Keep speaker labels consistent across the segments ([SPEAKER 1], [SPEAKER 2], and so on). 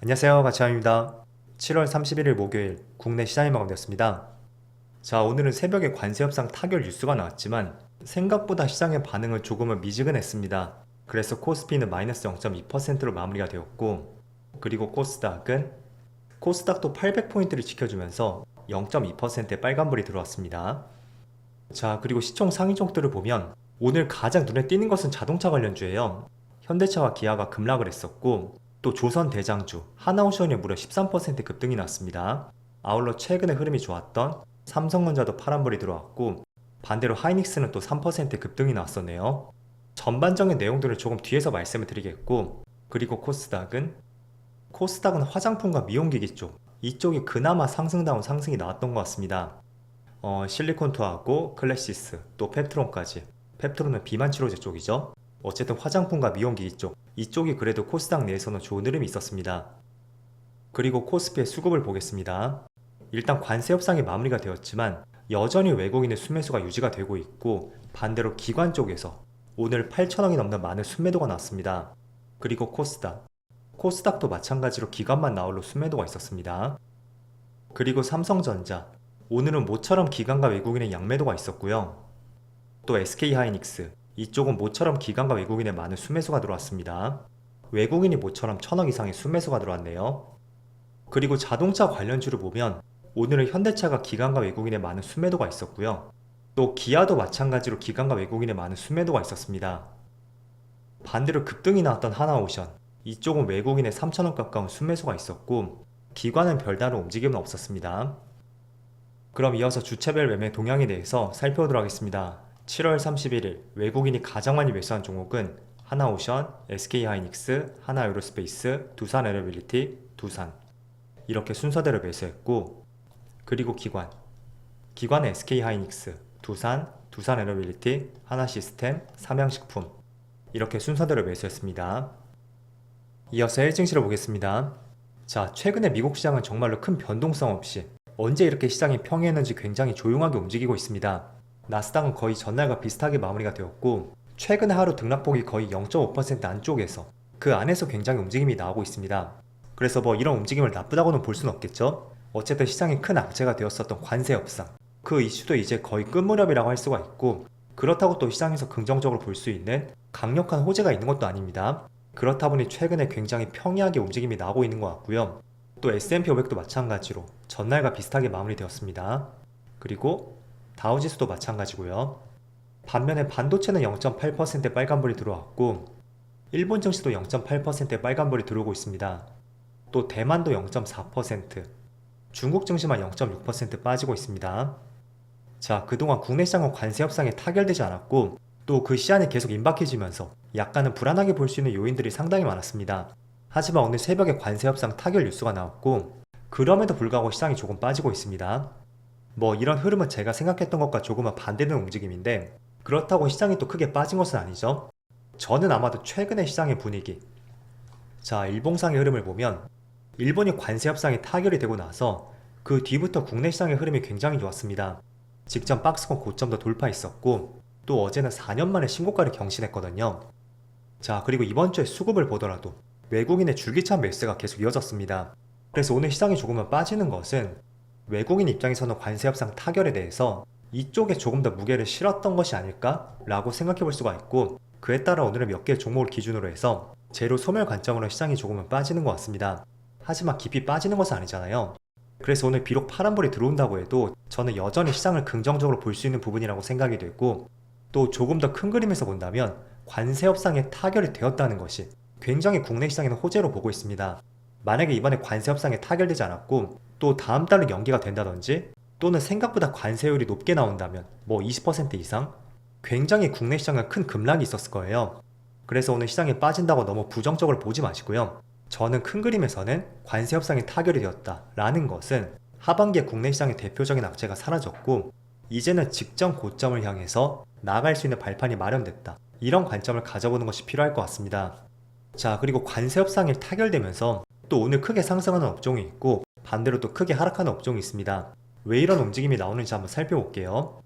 [SPEAKER 1] 안녕하세요, 가치환입니다. 7월 31일 목요일 국내 시장이 마감되었습니다. 자, 오늘은 새벽에 관세 협상 타결 뉴스가 나왔지만 생각보다 시장의 반응은 조금은 미지근했습니다. 그래서 코스피는 마이너스 0.2%로 마무리가 되었고, 그리고 코스닥도 800포인트를 지켜주면서 0.2%의 빨간불이 들어왔습니다. 자, 그리고 시총 상위종들을 보면 오늘 가장 눈에 띄는 것은 자동차 관련주예요. 현대차와 기아가 급락을 했었고, 또 조선 대장주 하나오션이 무려 13% 급등이 났습니다. 아울러 최근에 흐름이 좋았던 삼성전자도 파란불이 들어왔고, 반대로 하이닉스는 또 3% 급등이 나왔었네요. 전반적인 내용들을 조금 뒤에서 말씀을 드리겠고, 그리고 코스닥은 화장품과 미용기기 쪽, 이쪽이 그나마 상승다운 상승이 나왔던 것 같습니다. 실리콘투하고 클래시스, 또 펩트론까지. 펩트론은 비만 치료제 쪽이죠. 어쨌든 화장품과 미용기기 쪽, 이쪽이 그래도 코스닥 내에서는 좋은 흐름이 있었습니다. 그리고 코스피의 수급을 보겠습니다. 일단 관세 협상이 마무리가 되었지만 여전히 외국인의 순매수가 유지가 되고 있고, 반대로 기관 쪽에서 오늘 8천억이 넘는 많은 순매도가 나왔습니다. 그리고 코스닥도 마찬가지로 기관만 나홀로 순매도가 있었습니다. 그리고 삼성전자, 오늘은 모처럼 기관과 외국인의 양매도가 있었고요. 또 SK하이닉스, 이쪽은 모처럼 기관과 외국인의 많은 순매수가 들어왔습니다. 외국인이 모처럼 1,000억 이상의 순매수가 들어왔네요. 그리고 자동차 관련주를 보면 오늘은 현대차가 기관과 외국인의 많은 순매도가 있었고요. 또 기아도 마찬가지로 기관과 외국인의 많은 순매도가 있었습니다. 반대로 급등이 나왔던 하나오션, 이쪽은 외국인의 3,000억 가까운 순매수가 있었고, 기관은 별다른 움직임은 없었습니다. 그럼 이어서 주체별 매매 동향에 대해서 살펴보도록 하겠습니다. 7월 31일 외국인이 가장 많이 매수한 종목은 하나오션, SK하이닉스, 하나에어로스페이스, 두산에너빌리티, 두산, 이렇게 순서대로 매수했고, 그리고 기관은 SK하이닉스, 두산에너빌리티, 하나시스템, 삼양식품, 이렇게 순서대로 매수했습니다. 이어서 해외 증시를 보겠습니다. 자, 최근에 미국 시장은 정말로 큰 변동성 없이 언제 이렇게 시장이 평이했는지 굉장히 조용하게 움직이고 있습니다. 나스닥은 거의 전날과 비슷하게 마무리가 되었고, 최근에 하루 등락폭이 거의 0.5% 안쪽에서 그 안에서 굉장히 움직임이 나오고 있습니다. 그래서 뭐 이런 움직임을 나쁘다고는 볼 수는 없겠죠. 어쨌든 시장이 큰 악재가 되었었던 관세 협상, 그 이슈도 이제 거의 끝 무렵이라고 할 수가 있고, 그렇다고 또 시장에서 긍정적으로 볼 수 있는 강력한 호재가 있는 것도 아닙니다. 그렇다 보니 최근에 굉장히 평이하게 움직임이 나오고 있는 것 같고요. 또 S&P 500도 마찬가지로 전날과 비슷하게 마무리되었습니다. 그리고 다우지수도 마찬가지고요. 반면에 반도체는 0.8%의 빨간불이 들어왔고, 일본 증시도 0.8%의 빨간불이 들어오고 있습니다. 또 대만도 0.4%, 중국 증시만 0.6% 빠지고 있습니다. 자, 그동안 국내 시장은 관세 협상에 타결되지 않았고, 또 그 시안이 계속 임박해지면서 약간은 불안하게 볼 수 있는 요인들이 상당히 많았습니다. 하지만 오늘 새벽에 관세 협상 타결 뉴스가 나왔고, 그럼에도 불구하고 시장이 조금 빠지고 있습니다. 뭐 이런 흐름은 제가 생각했던 것과 조금은 반대되는 움직임인데, 그렇다고 시장이 또 크게 빠진 것은 아니죠. 저는 아마도 최근의 시장의 분위기, 자, 일봉상의 흐름을 보면 일본이 관세 협상이 타결이 되고 나서 그 뒤부터 국내 시장의 흐름이 굉장히 좋았습니다. 직전 박스권 고점도 돌파했었고, 또 어제는 4년 만에 신고가를 경신했거든요. 자, 그리고 이번 주에 수급을 보더라도 외국인의 줄기찬 매수가 계속 이어졌습니다. 그래서 오늘 시장이 조금은 빠지는 것은 외국인 입장에서는 관세 협상 타결에 대해서 이쪽에 조금 더 무게를 실었던 것이 아닐까 라고 생각해 볼 수가 있고, 그에 따라 오늘은 몇 개의 종목을 기준으로 해서 재료 소멸 관점으로 시장이 조금은 빠지는 것 같습니다. 하지만 깊이 빠지는 것은 아니잖아요. 그래서 오늘 비록 파란불이 들어온다고 해도 저는 여전히 시장을 긍정적으로 볼 수 있는 부분이라고 생각이 되고, 또 조금 더 큰 그림에서 본다면 관세 협상에 타결이 되었다는 것이 굉장히 국내 시장에는 호재로 보고 있습니다. 만약에 이번에 관세 협상에 타결되지 않았고 또 다음 달로 연기가 된다든지, 또는 생각보다 관세율이 높게 나온다면 뭐 20% 이상, 굉장히 국내 시장은 큰 급락이 있었을 거예요. 그래서 오늘 시장이 빠진다고 너무 부정적으로 보지 마시고요. 저는 큰 그림에서는 관세 협상이 타결이 되었다라는 것은 하반기에 국내 시장의 대표적인 악재가 사라졌고, 이제는 직전 고점을 향해서 나아갈 수 있는 발판이 마련됐다, 이런 관점을 가져보는 것이 필요할 것 같습니다. 자, 그리고 관세 협상이 타결되면서 또 오늘 크게 상승하는 업종이 있고, 반대로 또 크게 하락하는 업종이 있습니다. 왜 이런 움직임이 나오는지 한번 살펴볼게요.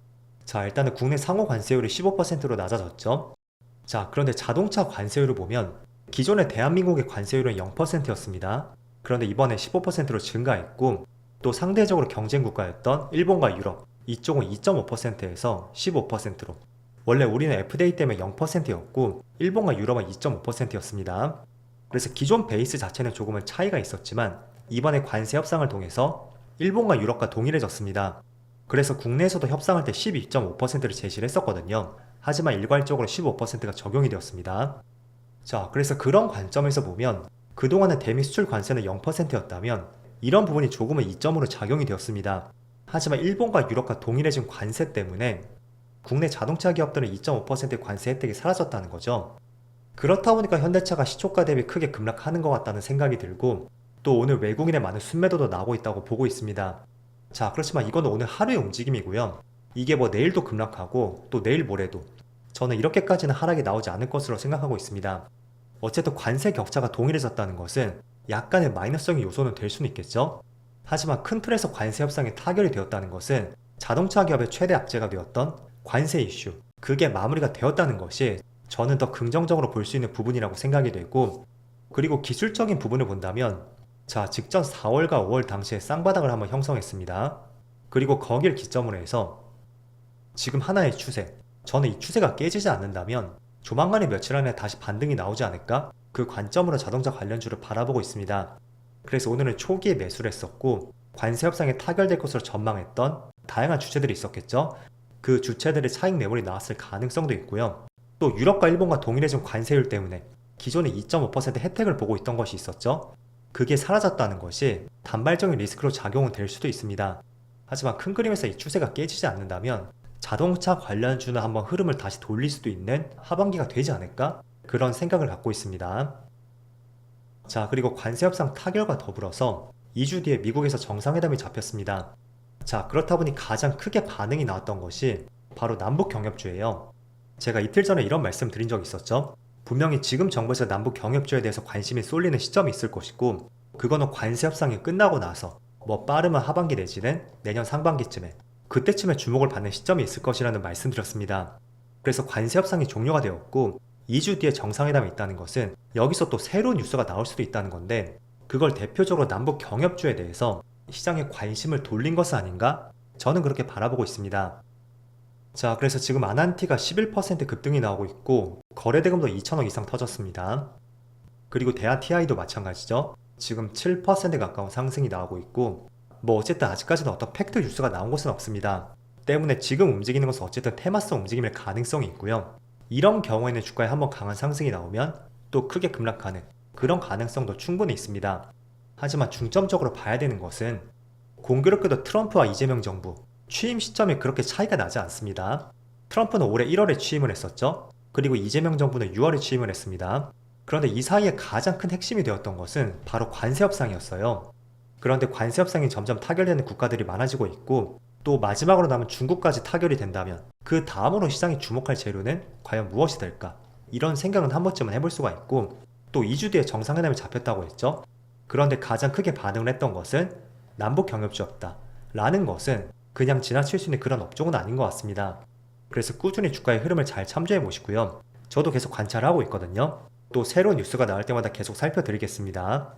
[SPEAKER 1] 자, 일단은 국내 상호 관세율이 15%로 낮아졌죠. 자, 그런데 자동차 관세율을 보면 기존의 대한민국의 관세율은 0%였습니다. 그런데 이번에 15%로 증가했고 또 상대적으로 경쟁 국가였던 일본과 유럽 이쪽은 2.5%에서 15%로 원래 우리는 FTA 때문에 0%였고 일본과 유럽은 2.5%였습니다. 그래서 기존 베이스 자체는 조금은 차이가 있었지만 이번에 관세 협상을 통해서 일본과 유럽과 동일해졌습니다. 그래서 국내에서도 협상할 때 12.5%를 제시를 했었거든요. 하지만 일괄적으로 15%가 적용이 되었습니다. 자, 그래서 그런 관점에서 보면 그동안은 대미 수출 관세는 0%였다면 이런 부분이 조금은 이점으로 작용이 되었습니다. 하지만 일본과 유럽과 동일해진 관세 때문에 국내 자동차 기업들은 2.5%의 관세 혜택이 사라졌다는 거죠. 그렇다 보니까 현대차가 시초가 대비 크게 급락하는 것 같다는 생각이 들고 또 오늘 외국인의 많은 순매도도 나오고 있다고 보고 있습니다. 자, 그렇지만 이건 오늘 하루의 움직임이고요. 이게 뭐 내일도 급락하고 또 내일 모레도 저는 이렇게까지는 하락이 나오지 않을 것으로 생각하고 있습니다. 어쨌든 관세 격차가 동일해졌다는 것은 약간의 마이너스적인 요소는 될 수는 있겠죠. 하지만 큰 틀에서 관세 협상이 타결이 되었다는 것은 자동차 기업의 최대 악재가 되었던 관세 이슈, 그게 마무리가 되었다는 것이 저는 더 긍정적으로 볼 수 있는 부분이라고 생각이 되고, 그리고 기술적인 부분을 본다면 자, 직전 4월과 5월 당시에 쌍바닥을 한번 형성했습니다. 그리고 거길 기점으로 해서 지금 하나의 추세, 저는 이 추세가 깨지지 않는다면 조만간에 며칠 안에 다시 반등이 나오지 않을까? 그 관점으로 자동차 관련주를 바라보고 있습니다. 그래서 오늘은 초기에 매수를 했었고 관세 협상이 타결될 것으로 전망했던 다양한 주체들이 있었겠죠. 그 주체들의 차익 매물이 나왔을 가능성도 있고요. 또 유럽과 일본과 동일해진 관세율 때문에 기존에 2.5% 혜택을 보고 있던 것이 있었죠. 그게 사라졌다는 것이 단발적인 리스크로 작용은 될 수도 있습니다. 하지만 큰 그림에서 이 추세가 깨지지 않는다면 자동차 관련주는 한번 흐름을 다시 돌릴 수도 있는 하반기가 되지 않을까? 그런 생각을 갖고 있습니다. 자, 그리고 관세 협상 타결과 더불어서 2주 뒤에 미국에서 정상회담이 잡혔습니다. 자, 그렇다 보니 가장 크게 반응이 나왔던 것이 바로 남북 경협주예요. 제가 이틀 전에 이런 말씀 드린 적이 있었죠. 분명히 지금 정부에서 남북 경협주에 대해서 관심이 쏠리는 시점이 있을 것이고 그거는 관세 협상이 끝나고 나서 뭐 빠르면 하반기 내지는 내년 상반기쯤에 그때쯤에 주목을 받는 시점이 있을 것이라는 말씀드렸습니다. 그래서 관세 협상이 종료가 되었고 2주 뒤에 정상회담이 있다는 것은 여기서 또 새로운 뉴스가 나올 수도 있다는 건데 그걸 대표적으로 남북 경협주에 대해서 시장에 관심을 돌린 것은 아닌가? 저는 그렇게 바라보고 있습니다. 자, 그래서 지금 아난티가 11% 급등이 나오고 있고 거래대금도 2천억 이상 터졌습니다. 그리고 대한TI도 마찬가지죠. 지금 7% 가까운 상승이 나오고 있고 뭐 어쨌든 아직까지는 어떤 팩트 뉴스가 나온 것은 없습니다. 때문에 지금 움직이는 것은 어쨌든 테마성 움직임일 가능성이 있고요. 이런 경우에는 주가에 한번 강한 상승이 나오면 또 크게 급락하는 그런 가능성도 충분히 있습니다. 하지만 중점적으로 봐야 되는 것은 공교롭게도 트럼프와 이재명 정부 취임 시점이 그렇게 차이가 나지 않습니다. 트럼프는 올해 1월에 취임을 했었죠. 그리고 이재명 정부는 6월에 취임을 했습니다. 그런데 이 사이에 가장 큰 핵심이 되었던 것은 바로 관세 협상이었어요. 그런데 관세 협상이 점점 타결되는 국가들이 많아지고 있고 또 마지막으로 남은 중국까지 타결이 된다면 그 다음으로 시장이 주목할 재료는 과연 무엇이 될까? 이런 생각은 한 번쯤은 해볼 수가 있고 또 2주 뒤에 정상회담이 잡혔다고 했죠. 그런데 가장 크게 반응을 했던 것은 남북 경협주였다 라는 것은 그냥 지나칠 수 있는 그런 업종은 아닌 것 같습니다. 그래서 꾸준히 주가의 흐름을 잘 참조해 보시고요. 저도 계속 관찰하고 있거든요. 또 새로운 뉴스가 나올 때마다 계속 살펴드리겠습니다.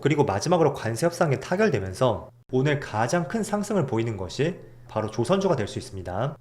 [SPEAKER 1] 그리고 마지막으로 관세 협상이 타결되면서 오늘 가장 큰 상승을 보이는 것이 바로 조선주가 될 수 있습니다.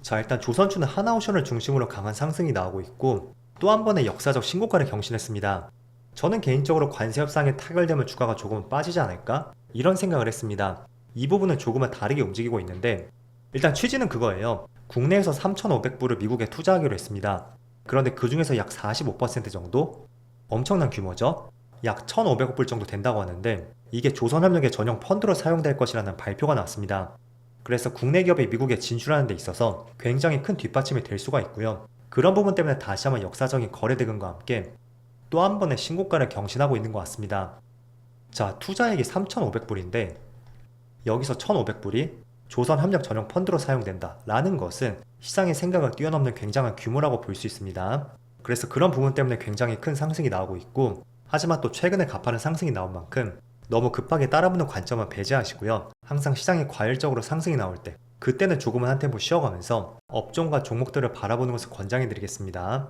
[SPEAKER 1] 자, 일단 조선주는 하나오션을 중심으로 강한 상승이 나오고 있고 또 한 번의 역사적 신고가를 경신했습니다. 저는 개인적으로 관세 협상이 타결되면 주가가 조금은 빠지지 않을까? 이런 생각을 했습니다. 이 부분은 조금은 다르게 움직이고 있는데 일단 취지는 그거예요. 국내에서 3,500불을 미국에 투자하기로 했습니다. 그런데 그 중에서 약 45% 정도? 엄청난 규모죠? 약 1,500억 불 정도 된다고 하는데 이게 조선협력의 전용 펀드로 사용될 것이라는 발표가 나왔습니다. 그래서 국내 기업이 미국에 진출하는 데 있어서 굉장히 큰 뒷받침이 될 수가 있고요. 그런 부분 때문에 다시 한번 역사적인 거래 대금과 함께 또 한 번의 신고가를 경신하고 있는 것 같습니다. 자, 투자액이 3,500불인데 여기서 1,500불이 조선협력 전용 펀드로 사용된다 라는 것은 시장의 생각을 뛰어넘는 굉장한 규모라고 볼 수 있습니다. 그래서 그런 부분 때문에 굉장히 큰 상승이 나오고 있고 하지만 또 최근에 가파른 상승이 나온 만큼 너무 급하게 따라붙는 관점은 배제하시고요. 항상 시장이 과열적으로 상승이 나올 때 그때는 조금은 한 템포 쉬어가면서 업종과 종목들을 바라보는 것을 권장해 드리겠습니다.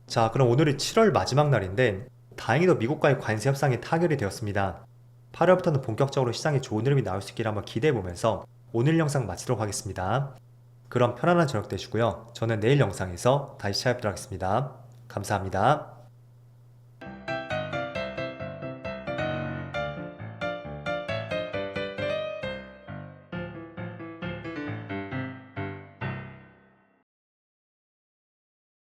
[SPEAKER 1] 자, 그럼 오늘이 7월 마지막 날인데 다행히도 미국과의 관세 협상이 타결이 되었습니다. 8월부터는 본격적으로 시장에 좋은 흐름이 나올 수 있기를 한번 기대해보면서 오늘 영상 마치도록 하겠습니다. 그럼 편안한 저녁 되시고요. 저는 내일 영상에서 다시 찾아뵙도록 하겠습니다. 감사합니다.